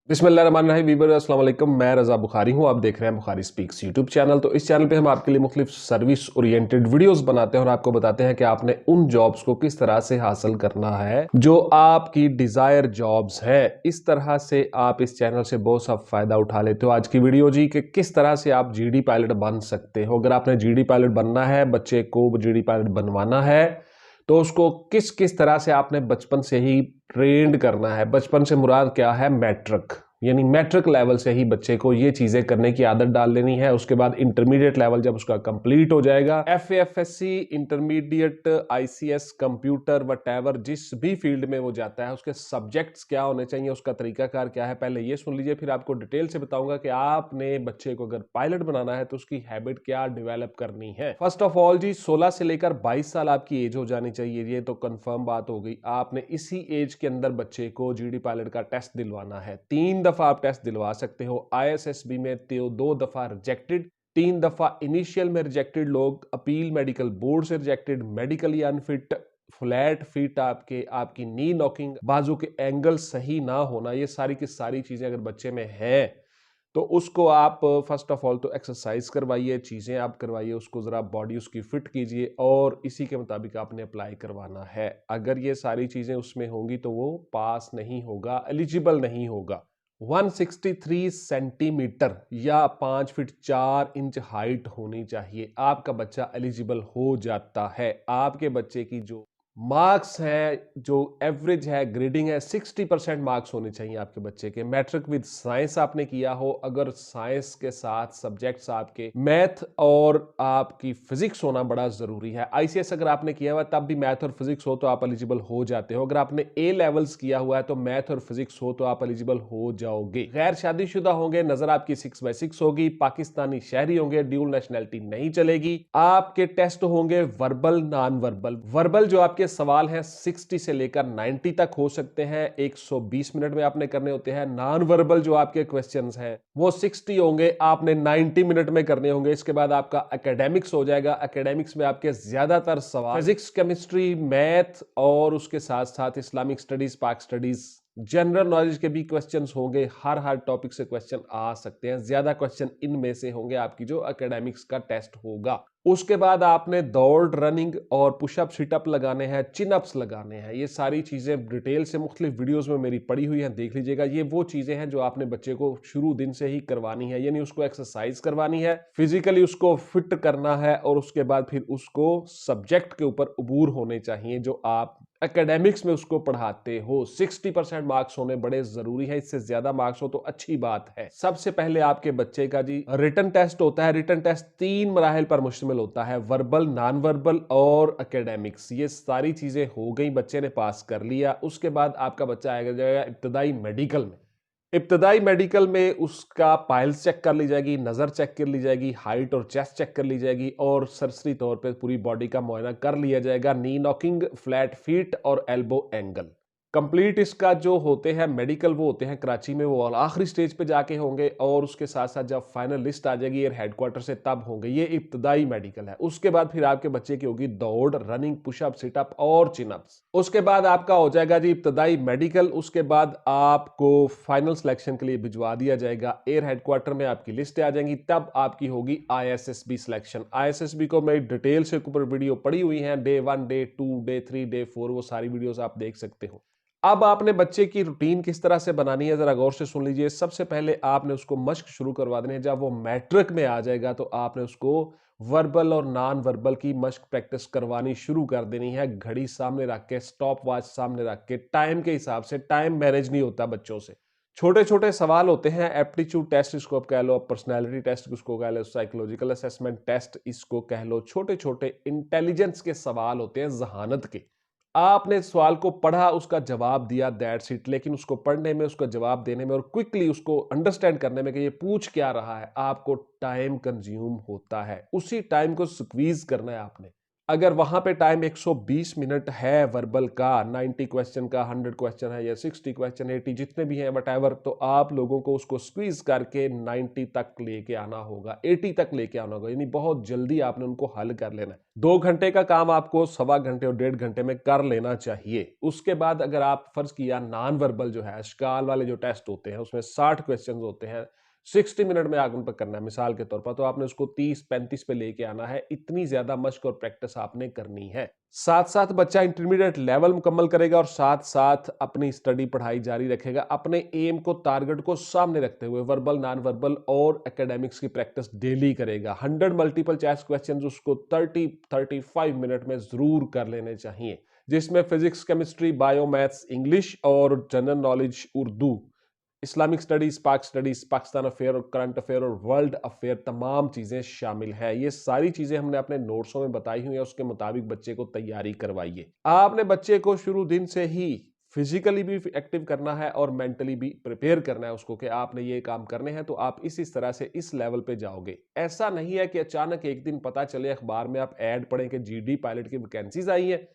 बिस्मिल्लाहिर्रहमानिर्रहीम वीवर अस्सलाम वालेकुम। मैं रजा बुखारी हूं। आप देख रहे हैं बुखारी स्पीक्स यूट्यूब चैनल। तो इस चैनल पे हम आपके लिए मुख्तलिफ सर्विस ओरिएंटेड वीडियोस बनाते हैं और आपको बताते हैं कि आपने उन जॉब्स को किस तरह से हासिल करना है जो आपकी डिजायर जॉब्स हैं। इस तरह से आप इस चैनल से बहुत सा फायदा उठा लेते हो। आज की वीडियो जी कि किस तरह से आप जीडी पायलट बन सकते हो। अगर आपने जीडी पायलट बनना है, बच्चे को जीडी पायलट बनवाना है, तो उसको किस किस तरह से आपने बचपन से ही ट्रेंड करना है। बचपन से मुराद क्या है? मैट्रिक, यानी मैट्रिक लेवल से ही बच्चे को ये चीजें करने की आदत डाल लेनी है। उसके बाद इंटरमीडिएट लेवल जब उसका कंप्लीट हो जाएगा, एफएफएससी, इंटरमीडिएट, आईसीएस, कंप्यूटर, वटेवर, जिस भी फील्ड में वो जाता है, उसके सब्जेक्ट्स क्या होने चाहिए, उसका तरीकाकार क्या है, पहले ये सुन लीजिए, फिर आपको डिटेल से बताऊंगा कि आपने बच्चे को अगर पायलट बनाना है तो उसकी हैबिट क्या डेवलप करनी है। फर्स्ट ऑफ ऑल जी, 16 से लेकर 22 साल आपकी एज हो जानी चाहिए। ये तो कंफर्म बात हो गई। आपने इसी एज के अंदर बच्चे को जीडी पायलट का टेस्ट दिलवाना है। 3 दफा आप टेस्ट दिलवा सकते हो। आईएसएसबी में 2 दफा रिजेक्टेड, 3 दफा इनिशियल में रिजेक्टेड लोग, अपील मेडिकल बोर्ड से rejected, medically unfit, flat feet, आपकी नी नॉकिंग, बाजू के एंगल सही ना होना, ये सारी की सारी चीजें अगर बच्चे में है तो उसको आप फर्स्ट ऑफ ऑल तो एक्सरसाइज करवाइए, चीज़ें आप करवाइए, उसको ज़रा बॉडी उसकी फिट कीजिए और इसी के मुताबिक आपने अप्लाई करवाना है। अगर ये सारी चीज़ें उसमें होंगी तो वो पास नहीं होगा, एलिजिबल नहीं होगा। 163 सेंटीमीटर या 5 फीट 4 इंच हाइट होनी चाहिए, आपका बच्चा एलिजिबल हो जाता है। आपके बच्चे की जो मार्क्स है, जो एवरेज है, ग्रेडिंग है, 60% मार्क्स होने चाहिए आपके बच्चे के। मैट्रिक विद साइंस आपने किया हो, अगर साइंस के साथ सब्जेक्ट्स आपके मैथ और आपकी फिजिक्स होना बड़ा जरूरी है। आईसीएस अगर आपने किया हुआ तब भी मैथ और फिजिक्स हो तो आप एलिजिबल हो जाते हो। अगर आपने ए लेवल्स किया हुआ है तो मैथ और फिजिक्स हो तो आप एलिजिबल हो जाओगे। गैर शादीशुदा होंगे, नजर आपकी 6/6 होगी, पाकिस्तानी शहरी होंगे, ड्यूल नेशनैलिटी नहीं चलेगी। आपके टेस्ट होंगे वर्बल, नॉन वर्बल। वर्बल जो आपके सवाल हैं 60 से लेकर 90 तक हो सकते हैं, 120 मिनट में आपने करने होते हैं। नॉन वर्बल जो आपके क्वेश्चंस हैं वो 60 होंगे, आपने 90 मिनट में करने होंगे। इसके बाद आपका एकेडमिक्स हो जाएगा। एकेडमिक्स में आपके ज्यादातर सवाल फिजिक्स, केमिस्ट्री, मैथ और उसके साथ साथ Islamic studies, Pak studies, general knowledge के भी क्वेश्चंस होंगे। हर टॉपिक से क्वेश्चन आ सकते हैं। ज्यादा क्वेश्चन इनमें से होंगे आपकी जो एकेडमिक्स का टेस्ट होगा। उसके बाद आपने दौड़, रनिंग और पुशअप, सिटअप लगाने हैं, चिनअप्स लगाने हैं। ये सारी चीजें डिटेल से मुख्तलिफ वीडियोस में मेरी पड़ी हुई हैं, देख लीजिएगा। ये वो चीजें हैं जो आपने बच्चे को शुरू दिन से ही करवानी है, यानी उसको एक्सरसाइज करवानी है, फिजिकली उसको फिट करना है और उसके बाद फिर उसको सब्जेक्ट के ऊपर अबूर होने चाहिए जो आप एकेडमिक्स में उसको पढ़ाते हो। 60% मार्क्स होने बड़े जरूरी है। इससे ज्यादा मार्क्स हो तो अच्छी बात है। सबसे पहले आपके बच्चे का जी रिटन टेस्ट होता है। रिटन टेस्ट 3 मराहिल पर मुश्तमिल होता है, वर्बल, नॉन वर्बल और एकेडमिक्स। ये सारी चीजें हो गई, बच्चे ने पास कर लिया। उसके बाद आपका बच्चा आएगा जाएगा इब्तदाई मेडिकल में। इब्तदाई मेडिकल में उसका पाइल्स चेक कर ली जाएगी, नज़र चेक कर ली जाएगी, हाइट और चेस्ट चेक कर ली जाएगी और सरसरी तौर पे पूरी बॉडी का मुआयना कर लिया जाएगा। नी नॉकिंग, फ्लैट फीट और एल्बो एंगल कंप्लीट इसका जो होते हैं मेडिकल, वो होते हैं कराची में, वो आखिरी स्टेज पे जाके होंगे और उसके साथ साथ जब फाइनल लिस्ट आ जाएगी एयर हेडक्वार्टर से तब होंगे। ये इब्तदाई मेडिकल है। उसके बाद फिर आपके बच्चे की होगी दौड़, रनिंग, पुशअप, सिटअप और चिनअप्स। उसके बाद आपका हो जाएगा जी इब्तदाई मेडिकल। उसके बाद आपको फाइनल सिलेक्शन के लिए भिजवा दिया जाएगा, एयर हेडक्वार्टर में आपकी लिस्ट आ जाएंगी, तब आपकी होगी आईएसएसबी सिलेक्शन। आईएसएसबी को मेरी डिटेल से ऊपर वीडियो पड़ी हुई है, डे 1, डे 2, डे 3, डे 4, वो सारी वीडियोस आप देख सकते हो। अब आपने बच्चे की रूटीन किस तरह से बनानी है जरा गौर से सुन लीजिए। सबसे पहले आपने उसको मश्क शुरू करवा देनी है। जब वो मैट्रिक में आ जाएगा तो आपने उसको वर्बल और नॉन वर्बल की मश्क प्रैक्टिस करवानी शुरू कर देनी है। घड़ी सामने रख के, स्टॉप वॉच सामने रख के, टाइम के हिसाब से। टाइम मैनेज नहीं होता बच्चों से। छोटे छोटे सवाल होते हैं, एप्टीट्यूड टेस्ट इसको आप कह लो, पर्सनैलिटी टेस्ट इसको कह लो, साइकोलॉजिकल असेसमेंट टेस्ट इसको कह लो। छोटे छोटे इंटेलिजेंस के सवाल होते हैं, जहानत के। आपने सवाल को पढ़ा, उसका जवाब दिया, दैट्स इट। लेकिन उसको पढ़ने में, उसका जवाब देने में और क्विकली उसको अंडरस्टैंड करने में कि ये पूछ क्या रहा है, आपको टाइम कंज्यूम होता है। उसी टाइम को स्क्वीज करना है आपने। अगर वहां पे टाइम 120 मिनट है वर्बल का, 90 क्वेश्चन का, 100 क्वेश्चन है या 60 क्वेश्चन, 80 जितने भी हैं वट तो आप लोगों को उसको स्क्वीज करके 90 तक लेके आना होगा, 80 तक लेके आना होगा, यानी बहुत जल्दी आपने उनको हल कर लेना है। 2 घंटे का काम आपको 1.25 घंटे और 1.5 घंटे में कर लेना चाहिए। उसके बाद अगर आप फर्ज किया नॉन वर्बल जो है, अशकाल वाले जो टेस्ट होते हैं उसमें 60 क्वेश्चन होते हैं, 60 मिनट में आगे पर करना है मिसाल के तौर पर, तो आपने उसको 30-35 पे लेके आना है। इतनी ज्यादा मशक और प्रैक्टिस आपने करनी है। साथ साथ बच्चा इंटरमीडिएट लेवल मुकम्मल करेगा और साथ साथ अपनी स्टडी पढ़ाई जारी रखेगा, अपने एम को, टारगेट को सामने रखते हुए वर्बल, नॉन वर्बल और एकेडमिक्स की प्रैक्टिस डेली करेगा। 100 मल्टीपल चॉइस क्वेश्चंस उसको 30-35 मिनट में जरूर कर लेने चाहिए, जिसमें physics, chemistry, bio, maths, English और general knowledge, Urdu, Islamic studies, Pak studies, Pakistan affair और करंट अफेयर और वर्ल्ड अफेयर, तमाम चीजें शामिल हैं। ये सारी चीजें हमने अपने नोट्सों में बताई हुई हैं, उसके मुताबिक बच्चे को तैयारी करवाइए। आपने बच्चे को शुरू दिन से ही फिजिकली भी एक्टिव करना है और मेंटली भी प्रिपेयर करना है उसको कि आपने ये काम करने हैं, तो आप इस तरह से इस लेवल पे जाओगे। ऐसा नहीं है कि अचानक एक दिन पता चले अखबार में, आप ऐड पढ़ें कि जीडी पायलट की वैकेंसीज आई है,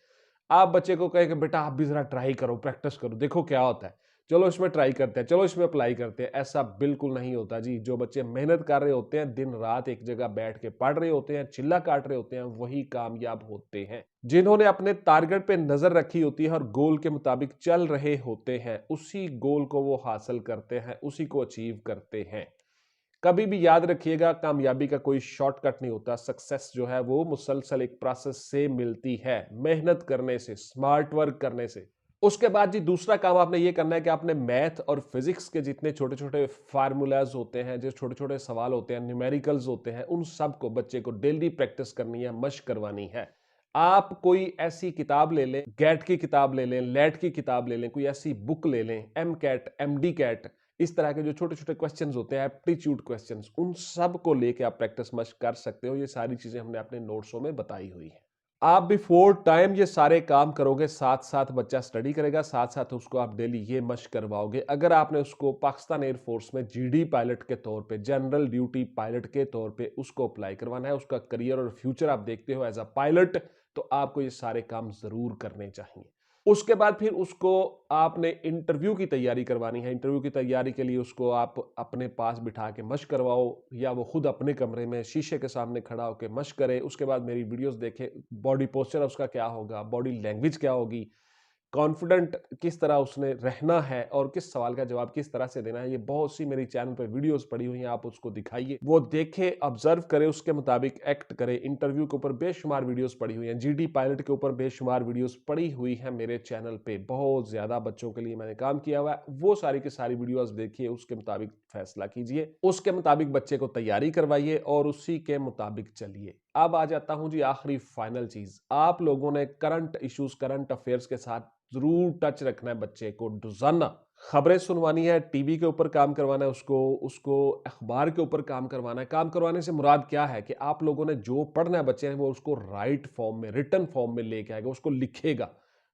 आप बच्चे को कहें कि बेटा आप भी जरा ट्राई करो, प्रैक्टिस करो, देखो क्या होता है, चलो इसमें ट्राई करते हैं, चलो इसमें अप्लाई करते हैं। ऐसा बिल्कुल नहीं होता जी। जो बच्चे मेहनत कर रहे होते हैं, दिन रात एक जगह बैठ के पढ़ रहे होते हैं, चिल्ला काट रहे होते हैं, वही कामयाब होते हैं। जिन्होंने अपने टारगेट पे नजर रखी होती है और गोल के मुताबिक चल रहे होते हैं, उसी गोल को वो हासिल करते हैं, उसी को अचीव करते हैं। कभी भी याद रखिएगा, कामयाबी का कोई शॉर्टकट नहीं होता। सक्सेस जो है वो मुसलसल एक प्रोसेस से मिलती है, मेहनत करने से, स्मार्ट वर्क करने से। उसके बाद जी दूसरा काम आपने ये करना है कि आपने मैथ और फिजिक्स के जितने छोटे छोटे फार्मूलाज होते हैं, जो छोटे छोटे सवाल होते हैं, न्यूमेरिकल्स होते हैं, उन सब को बच्चे को डेली प्रैक्टिस करनी है, मशक करवानी है। आप कोई ऐसी किताब ले लें, गेट की किताब ले लें, लेट की किताब ले लें, कोई ऐसी बुक ले लें, M CAT, M D CAT, इस तरह के जो छोटे छोटे क्वेश्चंस होते हैं, एप्टीट्यूड क्वेश्चंस, उन सब को लेके आप प्रैक्टिस मशक कर सकते हो। ये सारी चीजें हमने अपने नोट्सों में बताई हुई है। आप बिफोर टाइम ये सारे काम करोगे, साथ साथ बच्चा स्टडी करेगा, साथ साथ उसको आप डेली ये मशक करवाओगे। अगर आपने उसको पाकिस्तान एयरफोर्स में जीडी पायलट के तौर पे, जनरल ड्यूटी पायलट के तौर पे उसको अप्लाई करवाना है, उसका करियर और फ्यूचर आप देखते हो एज अ पायलट, तो आपको ये सारे काम जरूर करने चाहिए। उसके बाद फिर उसको आपने इंटरव्यू की तैयारी करवानी है। इंटरव्यू की तैयारी के लिए उसको आप अपने पास बिठा के मशक करवाओ, या वो खुद अपने कमरे में शीशे के सामने खड़ा होकर मशक करे। उसके बाद मेरी वीडियोस देखे, बॉडी पोस्चर उसका क्या होगा, बॉडी लैंग्वेज क्या होगी, कॉन्फिडेंट किस तरह उसने रहना है और किस सवाल का जवाब किस तरह से देना है, ये बहुत सी मेरी चैनल पे वीडियोस पड़ी हुई हैं, आप उसको दिखाइए, वो देखे, ऑब्जर्व करे, उसके मुताबिक एक्ट करे। इंटरव्यू के ऊपर बेशुमार वीडियोस पड़ी हुई हैं, जीडी पायलट के ऊपर बेशुमार वीडियोस पड़ी हुई हैं मेरे चैनल पे, बहुत ज्यादा बच्चों के लिए मैंने काम किया हुआ है। वो सारी की सारी वीडियोस देखिए, उसके मुताबिक फैसला कीजिए, उसके मुताबिक बच्चे को तैयारी करवाइए और उसी के मुताबिक चलिए। अब आ जाता हूं जी आखिरी फाइनल चीज, आप लोगों ने करंट इश्यूज, करंट अफेयर्स के साथ जरूर टच रखना है। बच्चे को रोजाना खबरें सुनवानी है, टीवी के ऊपर काम करवाना है, उसको उसको अखबार के ऊपर काम करवाना है। काम करवाने से मुराद क्या है कि आप लोगों ने जो पढ़ना है बच्चे ने, वो उसको राइट फॉर्म में, रिटन फॉर्म में लेके आएगा, उसको लिखेगा,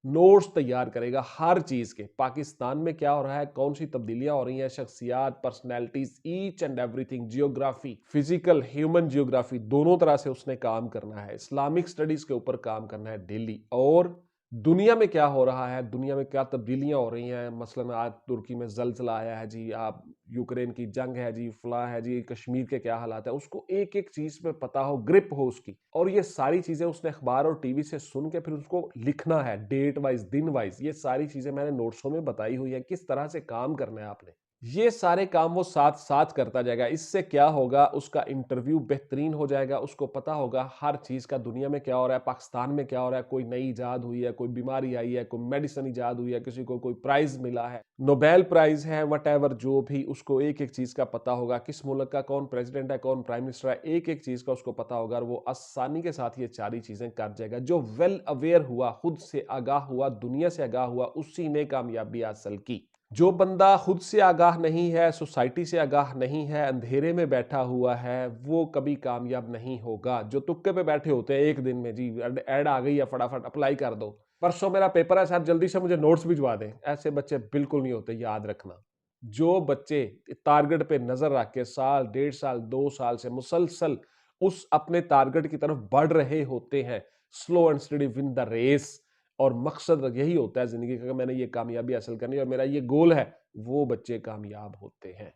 नोट्स तैयार करेगा हर चीज के। पाकिस्तान में क्या हो रहा है, कौन सी तब्दीलियां हो रही हैं, शख्सियात, personalities, each and everything, geography, physical, human geography, दोनों तरह से उसने काम करना है। इस्लामिक स्टडीज के ऊपर काम करना है डेली। और दुनिया में क्या हो रहा है, दुनिया में क्या तब्दीलियां हो रही हैं, मसलन आज तुर्की में जलजला आया है जी, आप यूक्रेन की जंग है जी, फला है जी, कश्मीर के क्या हालात है, उसको एक एक चीज पे पता हो, ग्रिप हो उसकी। और ये सारी चीजें उसने अखबार और टीवी से सुन के फिर उसको लिखना है, डेट वाइज, दिन वाइज। ये सारी चीजें मैंने नोट्सों में बताई हुई है, किस तरह से काम करना है आपने। ये सारे काम वो साथ साथ करता जाएगा। इससे क्या होगा, उसका इंटरव्यू बेहतरीन हो जाएगा, उसको पता होगा हर चीज का, दुनिया में क्या हो रहा है, पाकिस्तान में क्या हो रहा है, कोई नई इजाद हुई है, कोई बीमारी आई है, कोई मेडिसिन इजाद हुई है, किसी को कोई प्राइज मिला है, नोबेल प्राइज है, वट जो भी, उसको एक एक चीज का पता होगा। किस मुल्क का कौन प्रेसिडेंट है, कौन प्राइम मिनिस्टर है, एक एक चीज का उसको पता होगा और वो आसानी के साथ ये सारी चीजें कर जाएगा। जो वेल अवेयर हुआ, खुद से आगाह हुआ, दुनिया से आगाह हुआ, उसी ने कामयाबी हासिल की। जो बंदा खुद से आगाह नहीं है, सोसाइटी से आगाह नहीं है, अंधेरे में बैठा हुआ है, वो कभी कामयाब नहीं होगा। जो तुक्के पे बैठे होते हैं, एक दिन में जी ऐड आ गई है, फटाफट अप्लाई कर दो, परसों मेरा पेपर है सर, जल्दी से मुझे नोट्स भिजवा दें, ऐसे बच्चे बिल्कुल नहीं होते, याद रखना। जो बच्चे टारगेट पे नजर रख के साल, 1.5 साल, 2 साल से मुसलसल उस अपने टारगेट की तरफ बढ़ रहे होते हैं, slow and steady win the race. और मकसद यही होता है जिंदगी का कि मैंने ये कामयाबी हासिल करनी है और मेरा ये गोल है, वो बच्चे कामयाब होते हैं।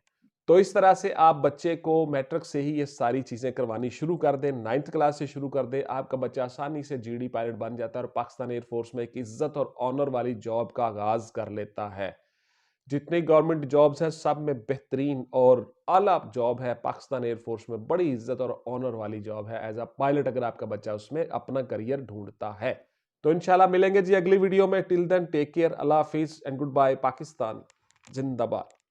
तो इस तरह से आप बच्चे को मैट्रिक से ही ये सारी चीजें करवानी शुरू कर दें, 9th क्लास से शुरू कर दें, आपका बच्चा आसानी से जीडी पायलट बन जाता है और पाकिस्तान एयरफोर्स में एक इज्जत और ऑनर वाली जॉब का आगाज कर लेता है। जितनी गवर्नमेंट जॉब्स हैं सब में बेहतरीन और आला जॉब है पाकिस्तान एयरफोर्स में, बड़ी इज्जत और ऑनर वाली जॉब है एज अ पायलट, अगर आपका बच्चा उसमें अपना करियर ढूंढता है। तो इंशाल्लाह मिलेंगे जी अगली वीडियो में। टिल देन टेक केयर, अल्लाह हाफिज एंड गुड बाय। पाकिस्तान जिंदाबाद।